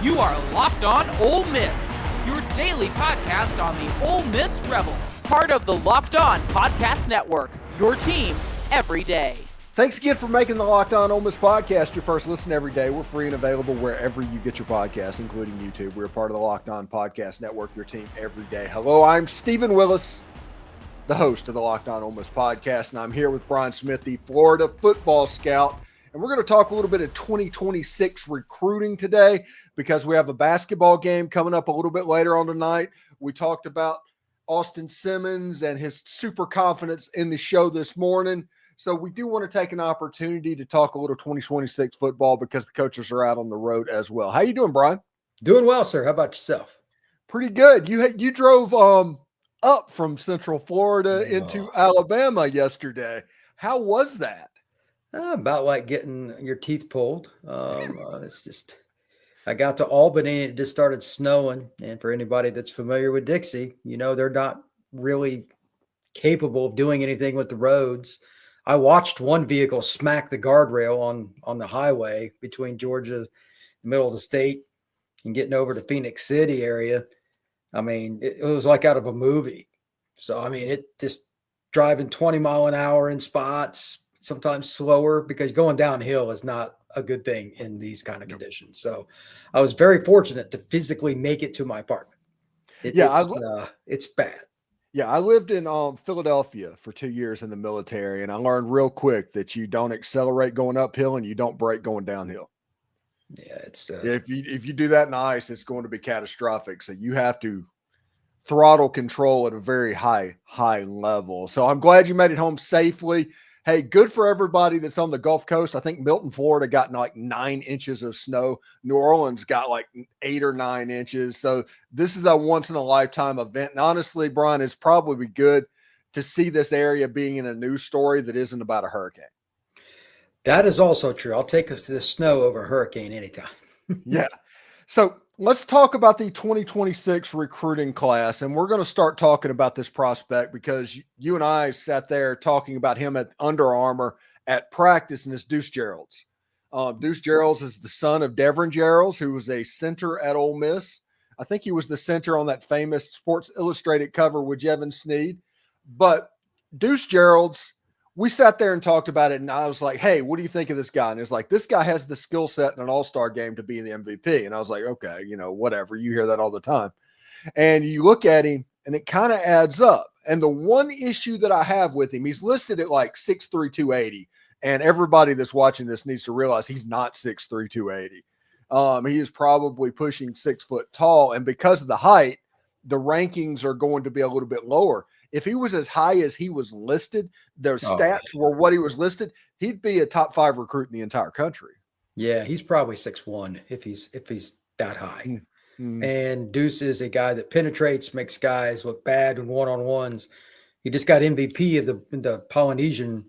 You are Locked On Ole Miss, your daily podcast on the Ole Miss Rebels. Part of the Locked On Podcast Network, your team every day. Thanks again for making the Locked On Ole Miss podcast your first listen every day. We're free and available wherever you get your podcasts, including YouTube. We're part of the Locked On Podcast Network, your team every day. Hello, I'm Steven Willis, the host of the Locked On Ole Miss podcast, and I'm here with Brian Smith, the Florida football scout. And we're going to talk a little bit of 2026 recruiting today because we have a basketball game coming up a little bit later on tonight. We talked about Austin Simmons and his super confidence in the show this morning. So we do want to take an opportunity to talk a little 2026 football because the coaches are out on the road as well. How you doing, Brian? Doing well, sir. How about yourself? Pretty good. You drove up from Central Florida into Alabama yesterday. How was that? About like getting your teeth pulled. It's just, I got to Albany and it just started snowing. And for anybody that's familiar with Dixie, you know, they're not really capable of doing anything with the roads. I watched one vehicle smack the guardrail on the highway between Georgia, the middle of the state, and getting over to Phoenix City area. I mean, it was like out of a movie. So, I mean, it just driving 20 mile an hour in spots, sometimes slower, because going downhill is not a good thing in these kind of conditions. So I was very fortunate to physically make it to my apartment. It's bad. Yeah, I lived in Philadelphia for 2 years in the military, and I learned real quick that you don't accelerate going uphill and you don't brake going downhill. Yeah, it's if you do that in ice, it's going to be catastrophic. So you have to throttle control at a very high level. So I'm glad you made it home safely. Hey, good for everybody that's on the Gulf Coast. I think Milton, Florida got like 9 inches of snow. New Orleans got like 8 or 9 inches. So this is a once-in-a-lifetime event. And honestly, Brian, it's probably good to see this area being in a news story that isn't about a hurricane. That is also true. I'll take us to the snow over a hurricane anytime. Yeah. So let's talk about the 2026 recruiting class. And we're going to start talking about this prospect because you and I sat there talking about him at Under Armour at practice, and it's Deuce Geralds. Deuce Geralds is the son of Devon Gerald, who was a center at Ole Miss. I think he was the center on that famous Sports Illustrated cover with Jevon Sneed. But Deuce Geralds, we sat there and talked about it, and I was like, hey, what do you think of this guy? And it's like, this guy has the skill set in an all-star game to be the MVP. And I was like, okay, whatever. You hear that all the time. And you look at him, and it kind of adds up. And the one issue that I have with him, he's listed at like 6'3", 280. And everybody that's watching this needs to realize he's not 6'3", 280. He is probably pushing 6 foot tall. And because of the height, the rankings are going to be a little bit lower. If he was as high as he was listed, their stats were what he was listed, he'd be a top 5 recruit in the entire country. Yeah, he's probably 6'1" if he's that high. Mm-hmm. And Deuce is a guy that penetrates, makes guys look bad in one-on-ones. He just got MVP of the Polynesian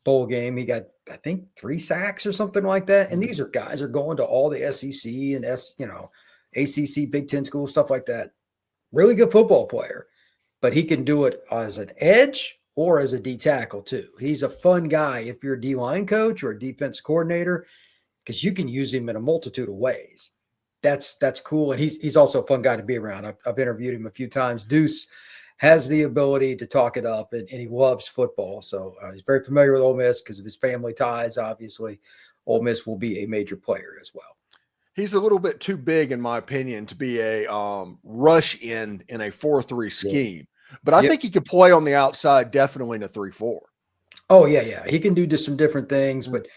Bowl game. He got, I think, 3 sacks or something like that. And these are guys are going to all the SEC and ACC, Big Ten schools, stuff like that. Really good football player. But he can do it as an edge or as a D tackle too. He's a fun guy if you're a D-line coach or a defense coordinator, because you can use him in a multitude of ways. That's cool. And he's also a fun guy to be around. I've interviewed him a few times. Deuce has the ability to talk it up, and he loves football. So he's very familiar with Ole Miss because of his family ties. Obviously, Ole Miss will be a major player as well. He's a little bit too big, in my opinion, to be a rush in a 4-3 scheme. Yeah. But I think he could play on the outside, definitely in a 3-4. Oh, yeah. He can do just some different things. But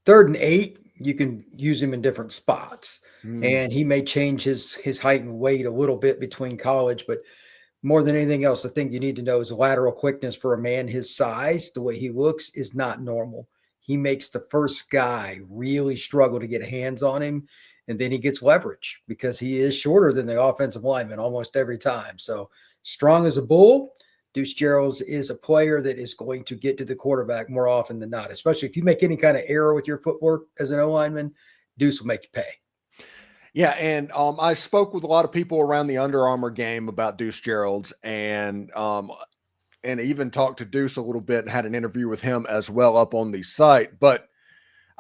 3rd and 8, you can use him in different spots. And he may change his height and weight a little bit between college. But more than anything else, the thing you need to know is lateral quickness for a man his size. The way he looks is not normal. He makes the first guy really struggle to get hands on him. And then he gets leverage because he is shorter than the offensive lineman almost every time. So strong as a bull, Deuce Geralds is a player that is going to get to the quarterback more often than not, especially if you make any kind of error with your footwork as an O-lineman, Deuce will make you pay. Yeah, and I spoke with a lot of people around the Under Armour game about Deuce Geralds, and even talked to Deuce a little bit and had an interview with him as well up on the site. But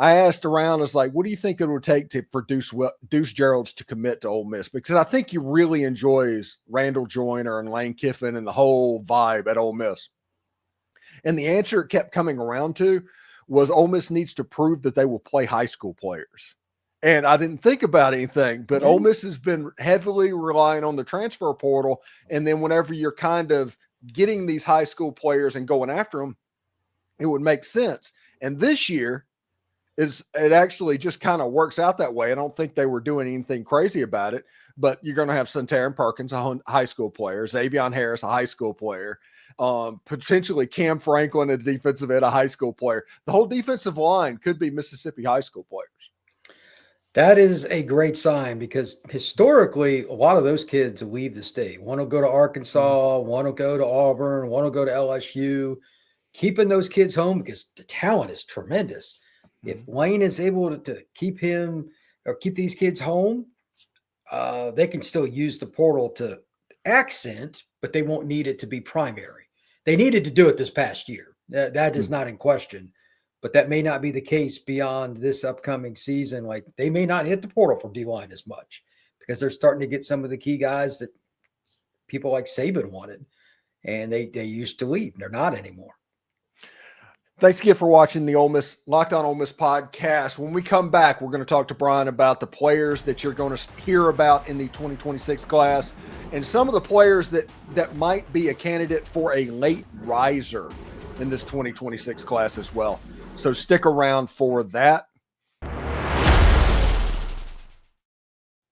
I asked around, I was like, what do you think it would take for Deuce Geralds to commit to Ole Miss? Because I think he really enjoys Randall Joyner and Lane Kiffin and the whole vibe at Ole Miss. And the answer it kept coming around to was Ole Miss needs to prove that they will play high school players. And I didn't think about anything, but Ole Miss has been heavily relying on the transfer portal. And then whenever you're kind of getting these high school players and going after them, it would make sense. And this year, it actually just kind of works out that way. I don't think they were doing anything crazy about it, but you're going to have Santarin Perkins, a high school player, Xavion Harris, a high school player, potentially Cam Franklin, a defensive end, a high school player. The whole defensive line could be Mississippi high school players. That is a great sign because historically, a lot of those kids leave the state. One will go to Arkansas, one will go to Auburn, one will go to LSU. Keeping those kids home because the talent is tremendous. If Lane is able to keep him or keep these kids home, they can still use the portal to accent, but they won't need it to be primary. They needed to do it this past year. That is not in question. But that may not be the case beyond this upcoming season. Like they may not hit the portal for D-line as much because they're starting to get some of the key guys that people like Saban wanted, and they used to leave. They're not anymore. Thanks again for watching the Locked On Ole Miss podcast. When we come back, we're going to talk to Brian about the players that you're going to hear about in the 2026 class and some of the players that might be a candidate for a late riser in this 2026 class as well. So stick around for that.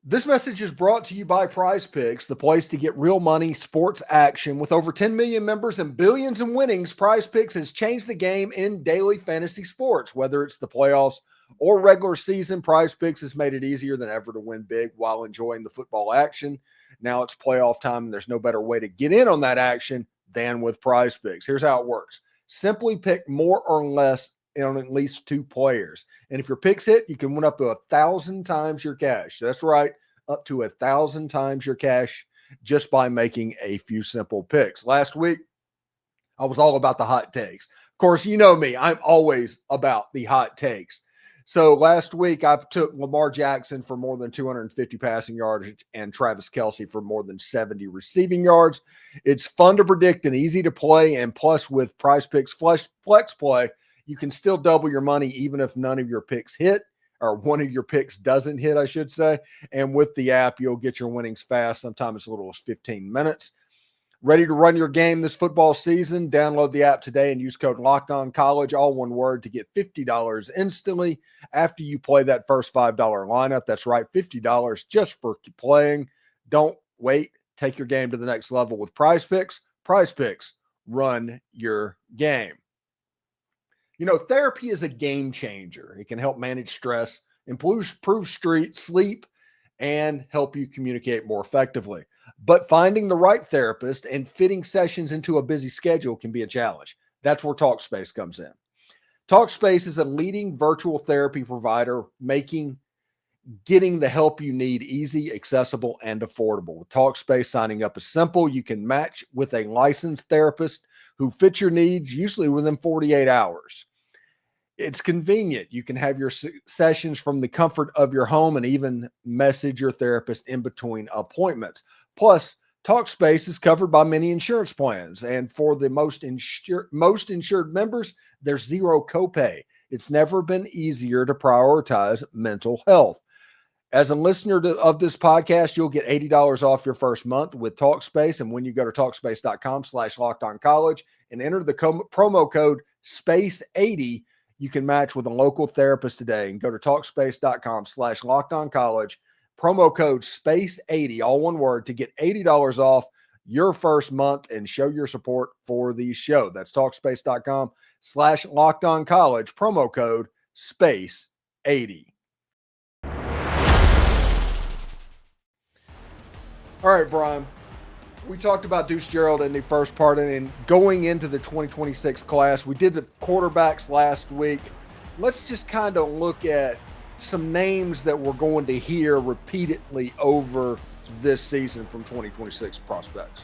This message is brought to you by Prize Picks, the place to get real money, sports action. With over 10 million members and billions in winnings, Prize Picks has changed the game in daily fantasy sports. Whether it's the playoffs or regular season, Prize Picks has made it easier than ever to win big while enjoying the football action. Now it's playoff time, and there's no better way to get in on that action than with Prize Picks. Here's how it works. Simply pick more or less on at least two players. And if your picks hit, you can win up to 1,000 times your cash. That's right, up to 1,000 times your cash just by making a few simple picks. Last week, I was all about the hot takes. Of course, you know me. I'm always about the hot takes. So last week, I took Lamar Jackson for more than 250 passing yards and Travis Kelce for more than 70 receiving yards. It's fun to predict and easy to play. And plus, with Prize Picks Flex Play, you can still double your money even if none of your picks hit, or one of your picks doesn't hit, I should say. And with the app, you'll get your winnings fast, sometimes as little as 15 minutes. Ready to run your game this football season? Download the app today and use code LOCKEDONCollege, all one word, to get $50 instantly after you play that first $5 lineup. That's right, $50 just for playing. Don't wait. Take your game to the next level with Prize Picks. Prize Picks, run your game. You know, therapy is a game changer. It can help manage stress, improve sleep, and help you communicate more effectively. But finding the right therapist and fitting sessions into a busy schedule can be a challenge. That's where TalkSpace comes in. TalkSpace is a leading virtual therapy provider, making getting the help you need easy, accessible, and affordable. With TalkSpace, signing up is simple. You can match with a licensed therapist who fits your needs, usually within 48 hours. It's convenient. You can have your sessions from the comfort of your home and even message your therapist in between appointments. Plus, TalkSpace is covered by many insurance plans. And for the most insured members, there's zero copay. It's never been easier to prioritize mental health. As a listener of this podcast, you'll get $80 off your first month with TalkSpace. And when you go to TalkSpace.com/LockedOnCollege and enter the promo code SPACE80, you can match with a local therapist today. And go to TalkSpace.com/LockedOnCollege, promo code SPACE80, all one word, to get $80 off your first month and show your support for the show. That's TalkSpace.com/LockedOnCollege, promo code SPACE80. All right, Brian, we talked about Deuce Gerald in the first part and going into the 2026 class. We did the quarterbacks last week. Let's just kind of look at some names that we're going to hear repeatedly over this season from 2026 prospects.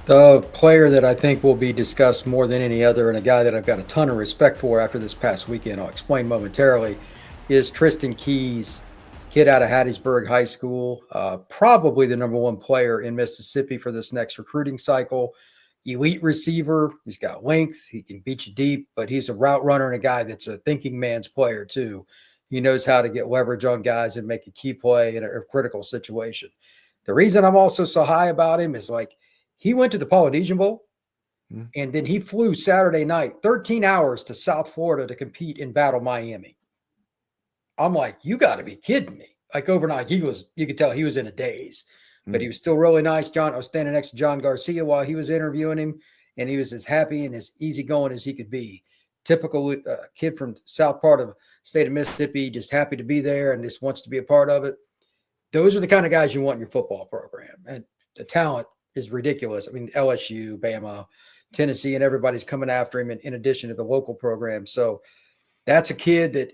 The player that I think will be discussed more than any other, and a guy that I've got a ton of respect for after this past weekend, I'll explain momentarily, is Tristan Keys, kid out of Hattiesburg High School, probably the number one player in Mississippi for this next recruiting cycle. Elite receiver. He's got length. He can beat you deep, but he's a route runner and a guy that's a thinking man's player too. He knows how to get leverage on guys and make a key play in a critical situation. The reason I'm also so high about him is like he went to the Polynesian Bowl and then he flew Saturday night, 13 hours to South Florida to compete in Battle Miami. I'm like, you got to be kidding me. Like overnight, you could tell he was in a daze, but he was still really nice. I was standing next to John Garcia while he was interviewing him, and he was as happy and as easygoing as he could be. Typical kid from south part of the state of Mississippi, just happy to be there and just wants to be a part of it. Those are the kind of guys you want in your football program. And the talent is ridiculous. I mean, LSU, Bama, Tennessee, and everybody's coming after him in addition to the local program. So that's a kid that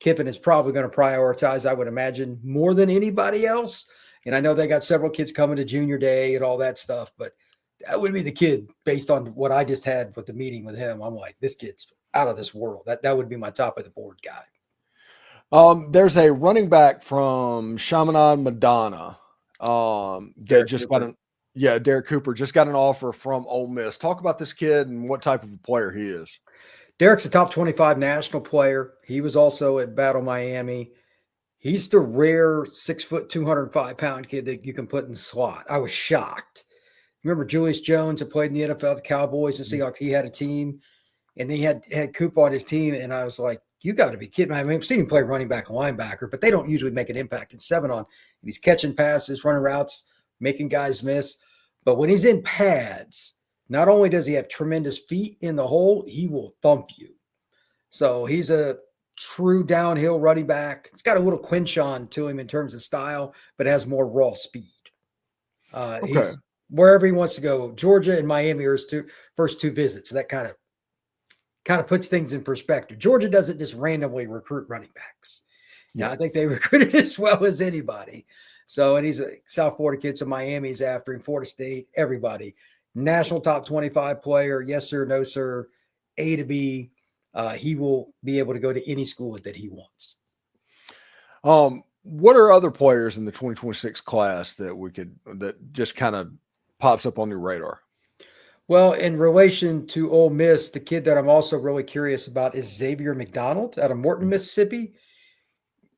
Kiffin is probably going to prioritize, I would imagine, more than anybody else. And I know they got several kids coming to junior day and all that stuff, but that would be the kid based on what I just had with the meeting with him. I'm like, this kid's out of this world. That would be my top of the board guy. There's a running back from Chaminade, Madonna. They just got Derek Cooper just got an offer from Ole Miss. Talk about this kid and what type of a player he is. Derek's a top 25 national player. He was also at Battle Miami. He's the rare 6 foot, 205-pound kid that you can put in the slot. I was shocked. Remember Julius Jones had played in the NFL, the Cowboys, and Seahawks. He had a team, and they had Cooper on his team, and I was like, you got to be kidding me. I mean, I've seen him play running back and linebacker, but they don't usually make an impact in 7-on. And he's catching passes, running routes, making guys miss. But when he's in pads, not only does he have tremendous feet in the hole, he will thump you. So he's a true downhill running back. He's got a little Quinchon to him in terms of style, but has more raw speed. He's wherever he wants to go. Georgia and Miami are his first two visits. So that kind of puts things in perspective. Georgia doesn't just randomly recruit running backs. Yeah, I think they recruited as well as anybody. So, and he's a South Florida kid, so Miami's after him, Florida State, everybody. National top 25 player, yes, sir, no, sir, A to B. He will be able to go to any school that he wants. What are other players in the 2026 class that just kind of pops up on your radar? Well, in relation to Ole Miss, the kid that I'm also really curious about is Xavier McDonald out of Morton, Mississippi.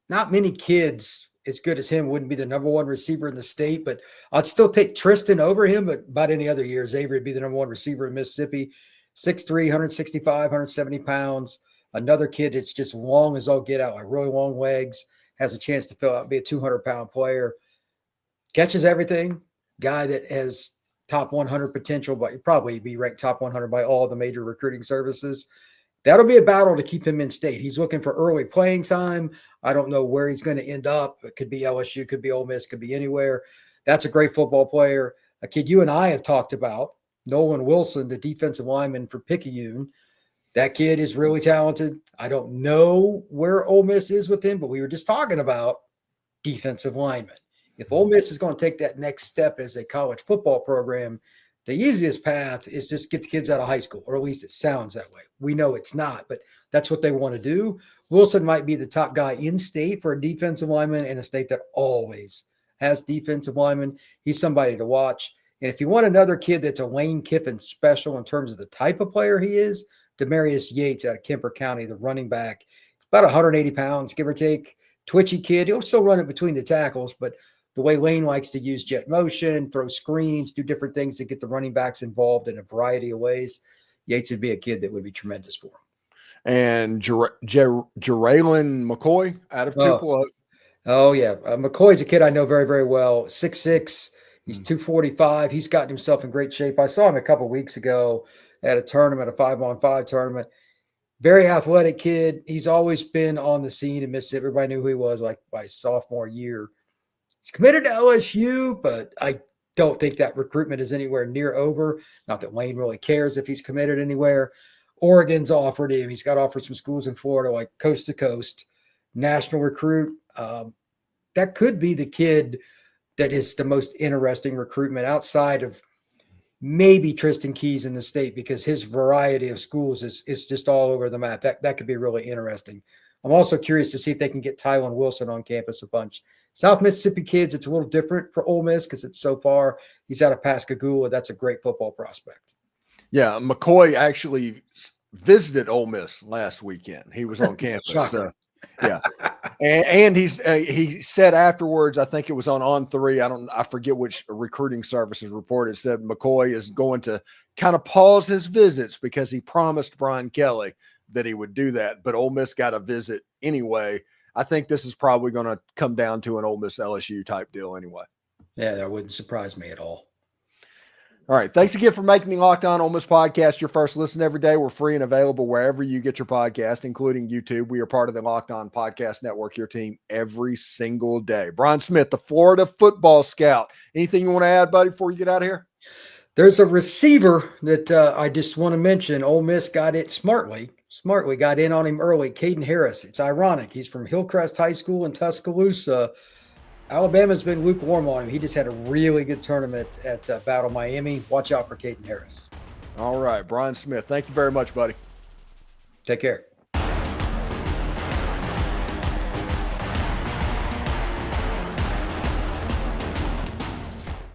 Not many kids as good as him wouldn't be the number one receiver in the state, but I'd still take Tristan over him. But about any other year, Xavier would be the number one receiver in Mississippi. 6'3", 165, 170 pounds. Another kid that's just long as all get out, like really long legs, has a chance to fill out, be a 200-pound player. Catches everything. Guy that has top 100 potential, but he'd probably be ranked top 100 by all the major recruiting services. That'll be a battle to keep him in state. He's looking for early playing time. I don't know where he's going to end up. It could be LSU, could be Ole Miss, could be anywhere. That's a great football player. A kid you and I have talked about, Nolan Wilson, the defensive lineman for Picayune. That kid is really talented. I don't know where Ole Miss is with him, but we were just talking about defensive linemen. If Ole Miss is going to take that next step as a college football program, the easiest path is just get the kids out of high school, or at least it sounds that way. We know it's not, but that's what they want to do. Wilson might be the top guy in state for a defensive lineman in a state that always has defensive linemen. He's somebody to watch. And if you want another kid that's a Lane Kiffin special in terms of the type of player he is, Demarius Yates out of Kemper County, the running back. He's about 180 pounds, give or take. Twitchy kid. He'll still run it between the tackles, but the way Lane likes to use jet motion, throw screens, do different things to get the running backs involved in a variety of ways, Yates would be a kid that would be tremendous for him. And Jeraylin McCoy out of Tupelo. Oh, yeah. McCoy's a kid I know very, very well. 6'6". He's 245. He's gotten himself in great shape. I saw him a couple weeks ago at a tournament, a 5-on-5 tournament. Very athletic kid. He's always been on the scene in Mississippi. Everybody knew who he was like by his sophomore year. He's committed to LSU, but I don't think that recruitment is anywhere near over. Not that Wayne really cares if he's committed anywhere. Oregon's offered him. He's got offered some schools in Florida, like coast to coast. National recruit. That could be the kid that is the most interesting recruitment outside of maybe Tristan Keys in the state, because his variety of schools is just all over the map. That could be really interesting I'm also curious to see if they can get Tylen Wilson on campus a bunch. South Mississippi kids, it's a little different for Ole Miss because it's so far. He's out of Pascagoula. That's a great football prospect. Yeah, McCoy actually visited Ole Miss last weekend. He was on campus. So, yeah. And he said afterwards, I think it was on On3, I forget which recruiting services reported, said McCoy is going to kind of pause his visits because he promised Brian Kelly that he would do that, but Ole Miss got a visit anyway. I think this is probably going to come down to an Ole Miss LSU type deal anyway. Yeah, that wouldn't surprise me at all. All right. Thanks again for making the Locked On Ole Miss podcast your first listen every day. We're free and available wherever you get your podcast, including YouTube. We are part of the Locked On Podcast Network, your team every single day. Brian Smith, the Florida football scout. Anything you want to add, buddy, before you get out of here? There's a receiver that I just want to mention. Ole Miss got it smartly got in on him early. Caden Harris. It's ironic. He's from Hillcrest High School in Tuscaloosa. Alabama's been lukewarm on him. He just had a really good tournament at Battle Miami. Watch out for Caden Harris. All right, Brian Smith. Thank you very much, buddy. Take care.